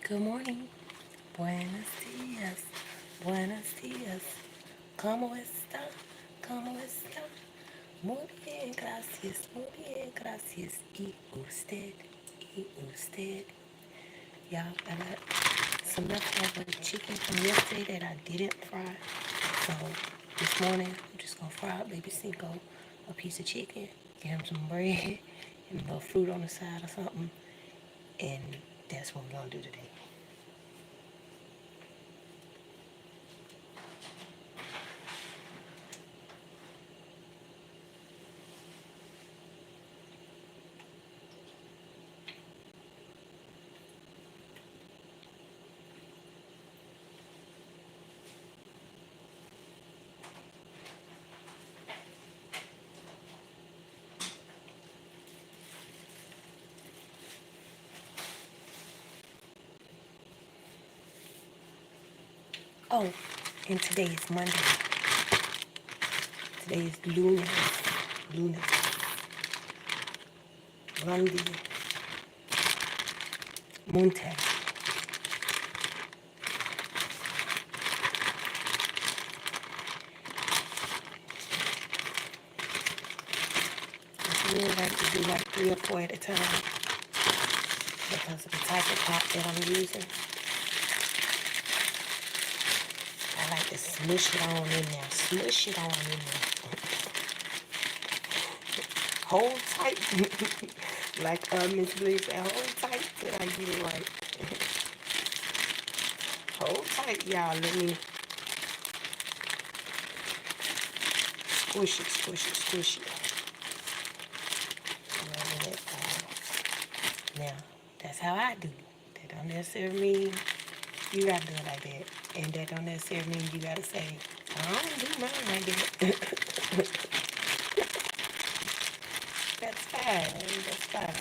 Good morning. Buenos dias. Buenos dias. ¿Cómo está? ¿Cómo está? Muy bien, gracias. Muy bien, gracias. ¿Y usted? ¿Y usted? Y'all, I got some leftover chicken from yesterday that I didn't fry. So this morning, I'm just going to fry up baby Cinco a piece of chicken, get him some bread, and a little fruit on the side or something. And that's what we're going to do today. Oh, and today is Monday. Today is lunes. Lunes. Monday. Monte. I really like to do like 3 or 4 at a time because of the type of pot that I'm using. I like to smush it on in there. Smush it on in there. Hold tight. Like Miss Blue said, hold tight till I get it right. Hold tight, y'all. Let me squish it, squish it, squish it. Now, that's how I do it. That don't necessarily mean you gotta do it like that. And that don't necessarily mean you gotta say, I don't do mine like that. That's fine. That's fine.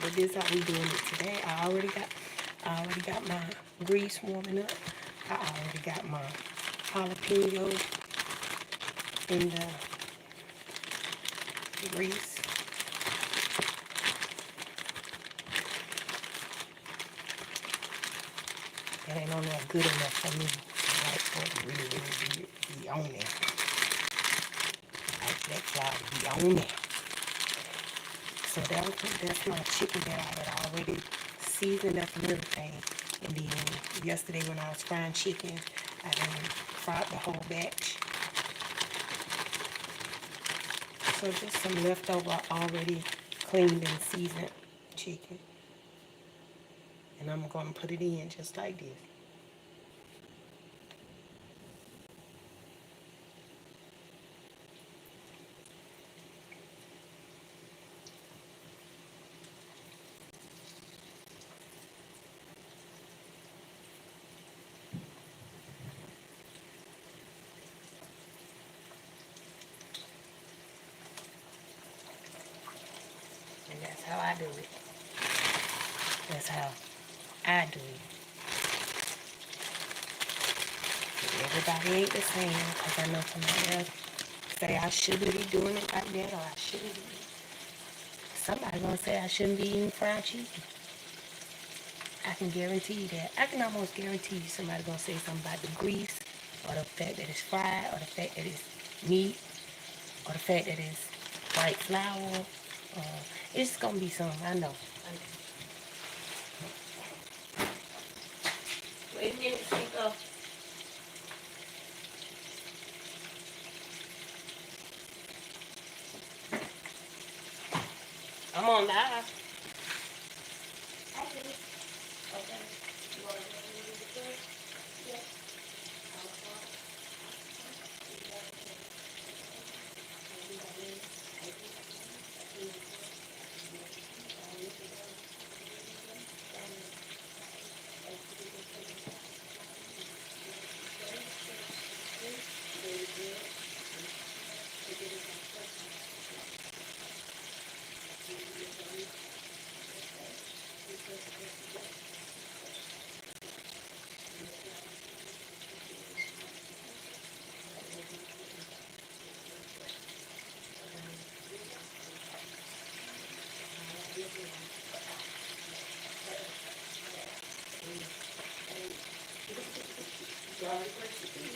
But this how we doing it today. I already got my grease warming up. I already got my jalapeno in the grease. That ain't on there good enough for me. I like for it to really be on there. I like that flour to be on there. So that's my chicken that I had already seasoned up and everything. And then yesterday when I was frying chicken, I then fried the whole batch. So just some leftover already cleaned and seasoned chicken. And I'm going to put it in just like this. And that's how I do it. That's how I do it. Everybody ain't the same, because I know somebody else say I shouldn't be doing it like that, or I shouldn't be. Somebody gonna say I shouldn't be eating fried chicken. I can guarantee you that. I can almost guarantee you somebody gonna say something about the grease, or the fact that it's fried, or the fact that it's meat, or the fact that it's white flour. It's gonna be something. I know. Wait a minute, Cinco. I'm on live. Okay. You wanna go to the first? Yeah. recipe?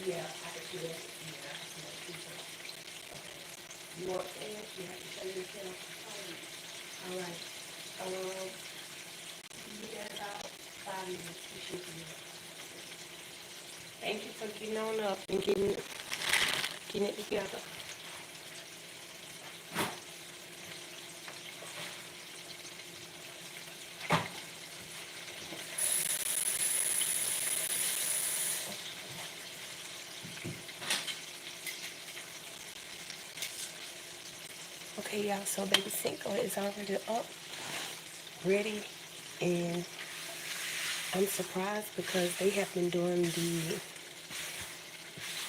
Yeah, I can do that. Yeah, I can do that too. You want that? You have to show yourself. All right. You got about 5 minutes. You should be it. Thank you for getting on up and getting it together. Okay, y'all, so baby Cinco is already up, ready, and I'm surprised because they have been doing the,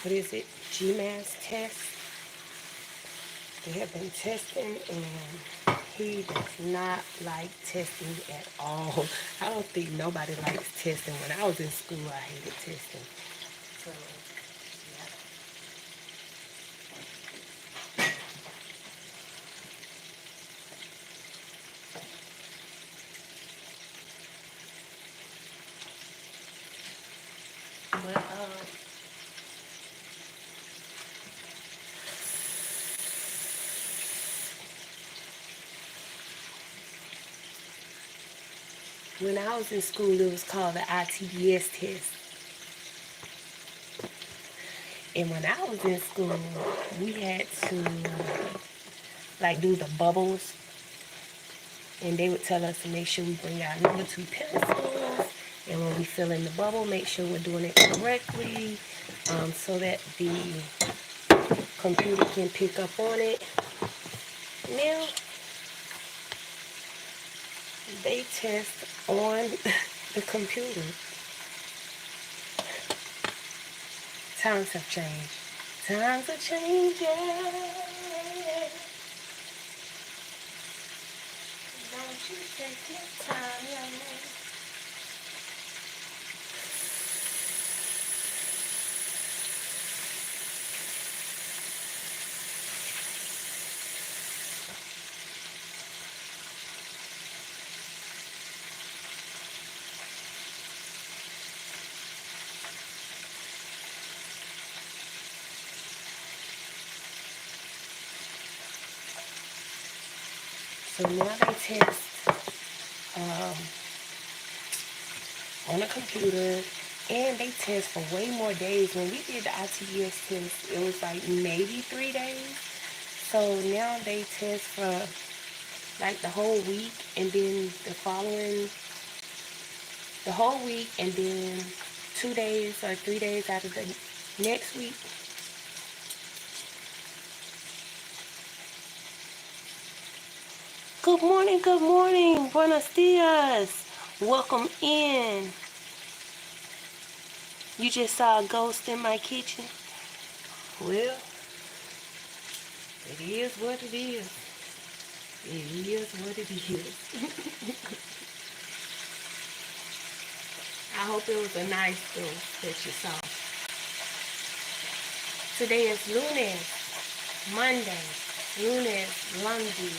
what is it, GMAS test. They have been testing, and he does not like testing at all. I don't think nobody likes testing. When I was in school, I hated testing. So, yeah. But, when I was in school, it was called the ITBS test. And when I was in school, we had to like do the bubbles, and they would tell us to make sure we bring out number 2 pencils, and when we fill in the bubble, make sure we're doing it correctly, so that the computer can pick up on it. Now they test on the computer. Times have changed. Times are changing. Don't you take your time, young man. So now they test on a computer, and they test for way more days. When we did the ITBS test, it was like maybe 3 days. So now they test for like the whole week, and then the whole week, and then 2 days or 3 days out of the next week. Good morning, good morning. Buenos dias. Welcome in. You just saw a ghost in my kitchen? Well, it is what it is. It is what it is. I hope it was a nice ghost that you saw. Today is lunes, Monday, lunes, lundi,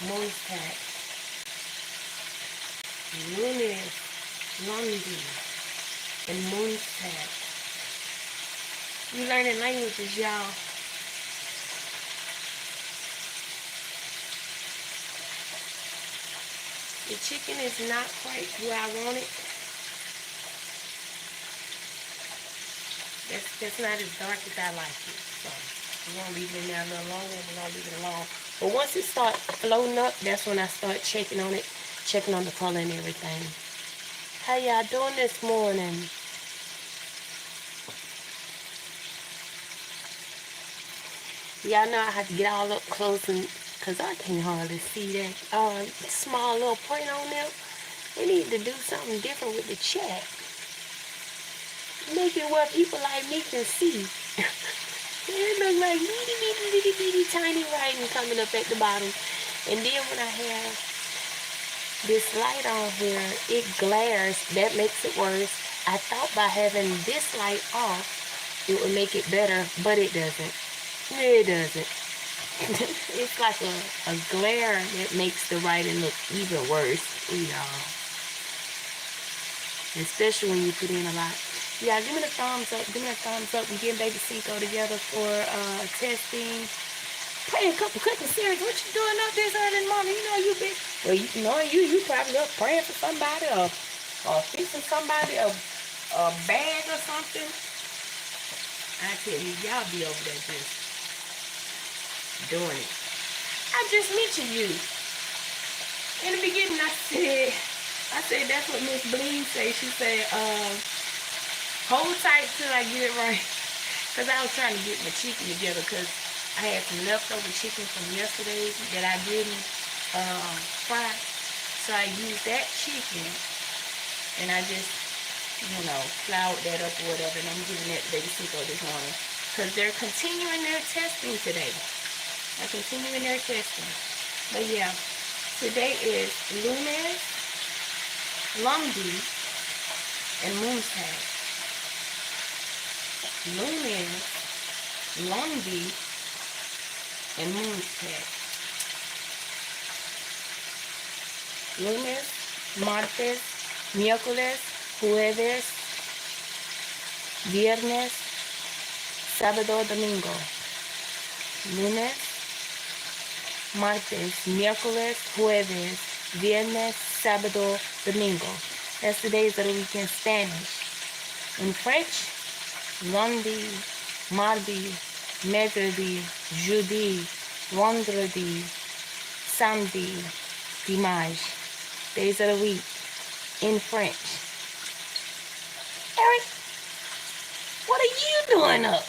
Montag, lunes, lundi, and Montag. You learning languages, y'all. The chicken is not quite where I want it. That's not as dark as I like it. So we're gonna leave it in there a little longer. We're gonna leave it alone. But once it starts floating up, that's when I start checking on it, checking on the color and everything. How y'all doing this morning? Y'all know I have to get all up close, and because I can hardly see that small little point on there. They need to do something different with the chat. Make it where people like me can see. It look like bitty tiny writing coming up at the bottom. And then when I have this light on here, it glares. That makes it worse. I thought by having this light off, it would make it better, but it doesn't. It doesn't. It's like a glare that makes the writing look even worse, y'all. Especially when you put in a lot. Yeah, give me the thumbs up. Give me a thumbs up. We're getting Baby Cinco together for testing. Praying a couple cooking series. What you doing up this early in the morning? You know you been. Well, you know you probably up praying for somebody or fixing somebody a bag or something. I tell you, y'all be over there just doing it. I just mentioned you. In the beginning, I said that's what Miss Blee said. She said, hold tight till I get it right. Because I was trying to get my chicken together because I had some leftover chicken from yesterday that I didn't fry. So I used that chicken and I just, floured that up or whatever. And I'm giving that to Baby Cinco this morning. Because they're continuing their testing today. They're continuing their testing. But yeah, today is lunes, lundi, and moonstag. Lunes, lundi, and moonstag. Lunes, martes, miércoles, jueves, viernes, sábado, domingo. Lunes, martes, miércoles, jueves, viernes, sábado, domingo. That's the days of the week in Spanish. In French, lundi, mardi, mercredi, jeudi, vendredi, samedi, dimanche. Days of the week in French. Eric, what are you doing up?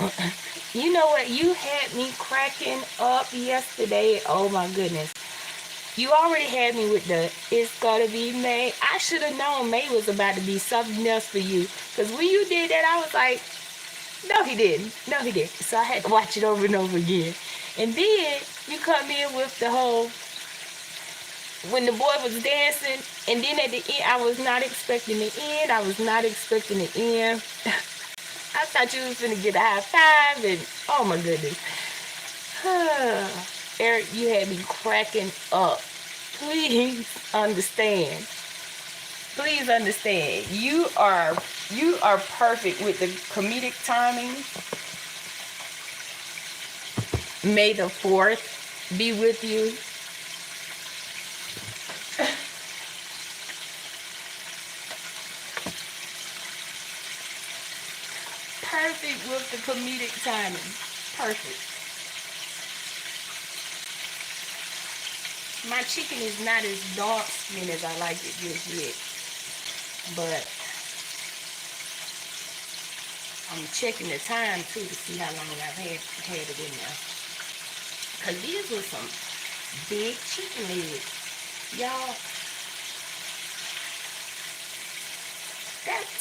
You know what? You had me cracking up yesterday. Oh my goodness. You already had me with the it's gonna be May. I should have known May was about to be something else for you. Because when you did that, I was like, no, he didn't. No, he didn't. So I had to watch it over and over again. And then you come in with the whole, when the boy was dancing, and then at the end, I was not expecting the end. I was not expecting the end. I thought you was going to get a high five, and oh my goodness. Eric, you had me cracking up. Please understand. Please understand. You are perfect with the comedic timing. May the 4th be with you. Perfect with the comedic timing. Perfect. My chicken is not as dark skinned as I like it just yet. But I'm checking the time too to see how long I've had it in there. Because these were some big chicken legs. Y'all,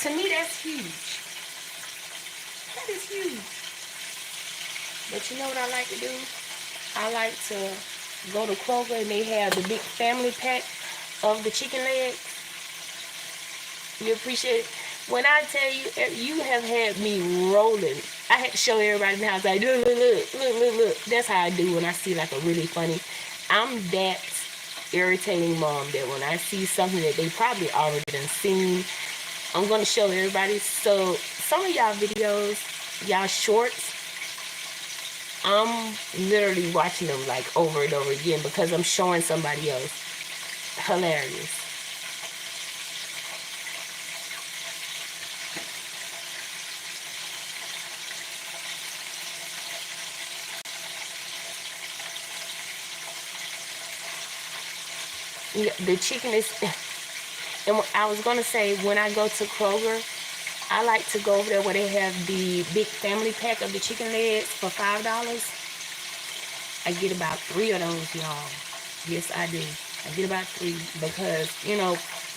to me that's huge. That is huge. But you know what I like to do? I like to go to Kroger and they have the big family pack of the chicken legs. You appreciate it? When I tell you, you have had me rolling. I had to show everybody in the house, like, look. That's how I do when I see like a really funny. I'm that irritating mom that when I see something that they probably already done seen, I'm going to show everybody. So some of y'all videos, y'all shorts, I'm literally watching them like over and over again because I'm showing somebody else. Hilarious. The chicken is, and I was going to say, when I go to Kroger, I like to go over there where they have the big family pack of the chicken legs for $5. I get about 3 of those, y'all. Yes, I do. I get about 3 because,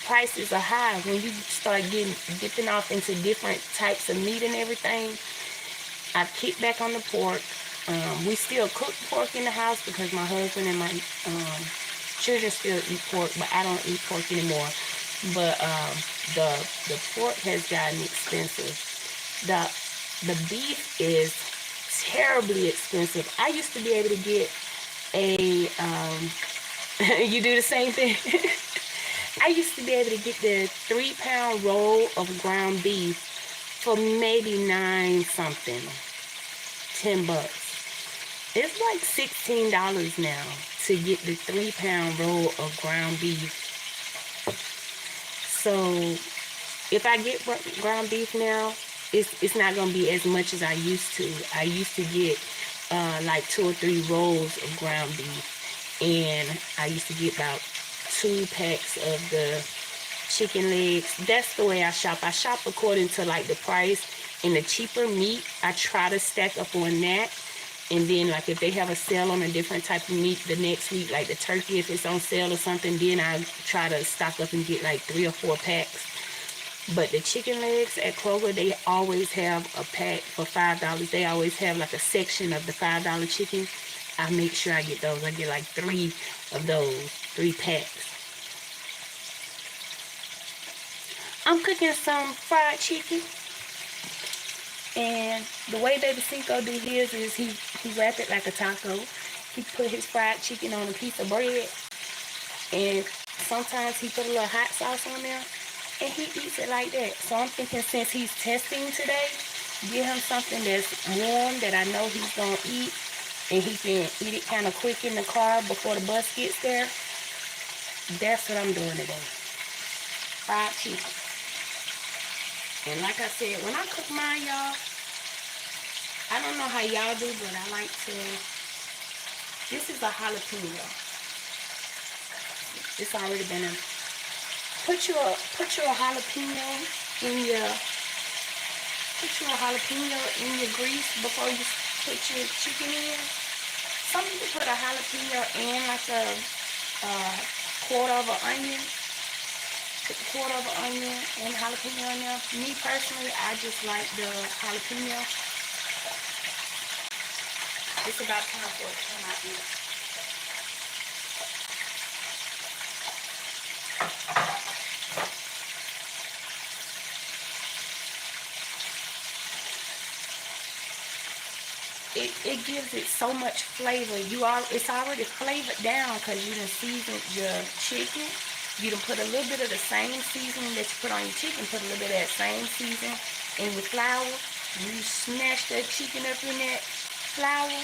prices are high. When you start dipping off into different types of meat and everything, I've kicked back on the pork. We still cook pork in the house because my husband and my children still eat pork, but I don't eat pork anymore. But the pork has gotten expensive. The beef is terribly expensive. I used to be able to get a you do the same thing. I used to be able to get the 3-pound roll of ground beef for maybe 9 something, $10. It's like $16 now to get the 3-pound roll of ground beef. So if I get ground beef now, it's not gonna be as much as I used to. I used to get like 2 or 3 rolls of ground beef, and I used to get about 2 packs of the chicken legs. That's the way I shop. I shop according to like the price, and the cheaper meat I try to stack up on that. And then like if they have a sale on a different type of meat the next week, like the turkey, if it's on sale or something, then I try to stock up and get like 3 or 4 packs. But the chicken legs at Kroger, they always have a pack for $5. They always have like a section of the $5 chicken. I make sure I get those. I get like 3 of those, 3 packs. I'm cooking some fried chicken. And the way Baby Cinco do his is he wrap it like a taco. He put his fried chicken on a piece of bread. And sometimes he put a little hot sauce on there. And he eats it like that. So I'm thinking since he's testing today, give him something that's warm that I know he's going to eat. And he can eat it kind of quick in the car before the bus gets there. That's what I'm doing today. Fried chicken. And like I said, when I cook mine, y'all, I don't know how y'all do, but I like to, this is a jalapeno. It's already been in. Put your jalapeno in your grease before you put your chicken in. Some people put a jalapeno in like a quarter of an onion. Put a quarter of an onion and jalapeno in there. Me personally, I just like the jalapeno. It's about time for it to come out here. It gives it so much flavor. It's already flavored down because you done seasoned your chicken. You done put a little bit of the same seasoning that you put on your chicken. Put a little bit of that same seasoning in with flour. You smash that chicken up in that flour.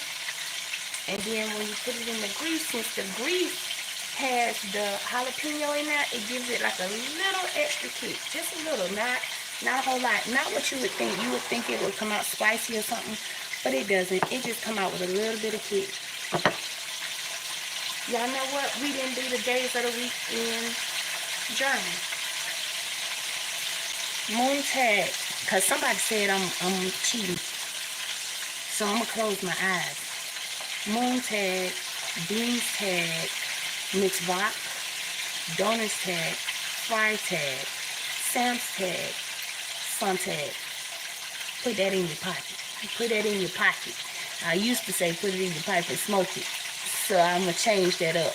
And then when you put it in the grease, since the grease has the jalapeno in there, it gives it like a little extra kick. Just a little, not a whole lot. Not what you would think. You would think it would come out spicy or something. But it doesn't. It just come out with a little bit of kick. Y'all know what? We didn't do the days of the week in German. Montag. Because somebody said I'm cheating. So I'm going to close my eyes. Montag, Dienstag, Mittwoch, Donnerstag, Freitag, Samstag, Sonntag. Put that in your pocket. Put that in your pocket. I used to say put it in your pipe and smoke it. So I'm going to change that up.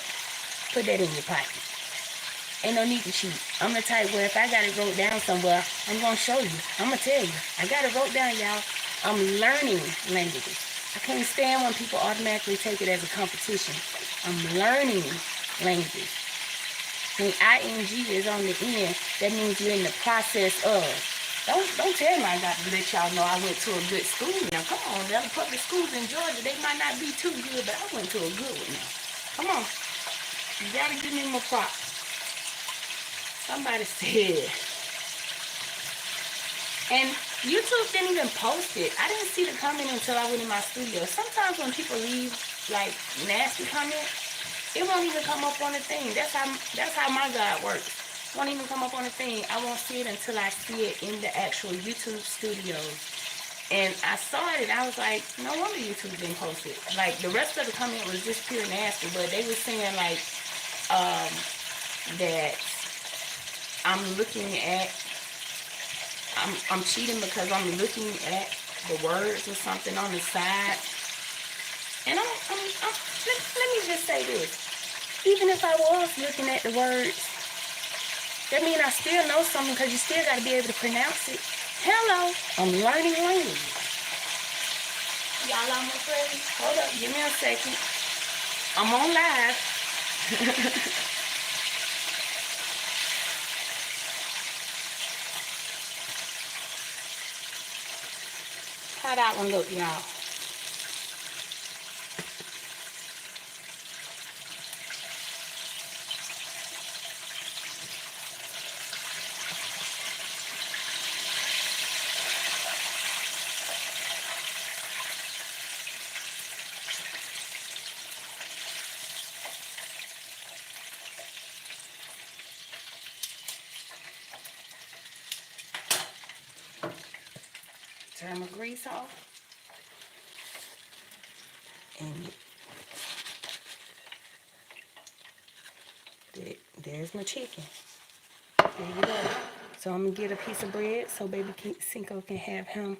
Put that in your pocket. Ain't no need to cheat. I'm the type where if I got it wrote down somewhere, I'm going to show you. I'm going to tell you. I got it wrote down, y'all. I'm learning languages. I can't stand when people automatically take it as a competition. I'm learning languages. When ing is on the end, that means you're in the process of. Don't tell me I got to let y'all know I went to a good school. Now, come on. The other public schools in Georgia, they might not be too good, but I went to a good one now. Come on. You got to give me my props. Somebody said. And YouTube didn't even post it. I didn't see the comment until I went in my studio. Sometimes when people leave, like, nasty comments, it won't even come up on the thing. That's how my God works. Won't even come up on the thing. I won't see it until I see it in the actual YouTube studios. And I saw it and I was like, no wonder YouTube didn't post it. Like, the rest of the comment was just pure nasty, but they were saying like that I'm cheating because I'm looking at the words or something on the side. And let me just say this. Even if I was looking at the words, that means I still know something because you still got to be able to pronounce it. Hello, I'm learning language. Y'all almost ready? Hold up, give me a second. I'm on live. How that one look, y'all? Turn my grease off. And there's my chicken. There you go. So I'm going to get a piece of bread so baby Cinco can have him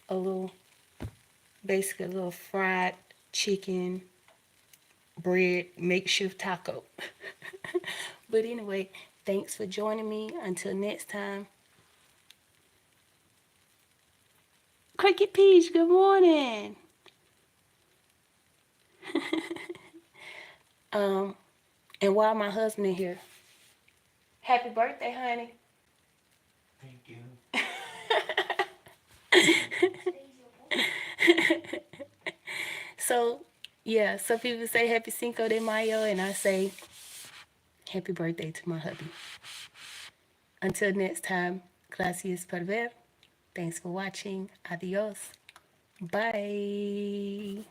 a little, basically a little fried chicken bread makeshift taco. But anyway, thanks for joining me. Until next time. Cricket Peach, good morning. And while my husband in here, happy birthday, honey. Thank you. So, yeah, some people say happy Cinco de Mayo, and I say happy birthday to my hubby. Until next time, gracias por ver. Thanks for watching. Adios. Bye.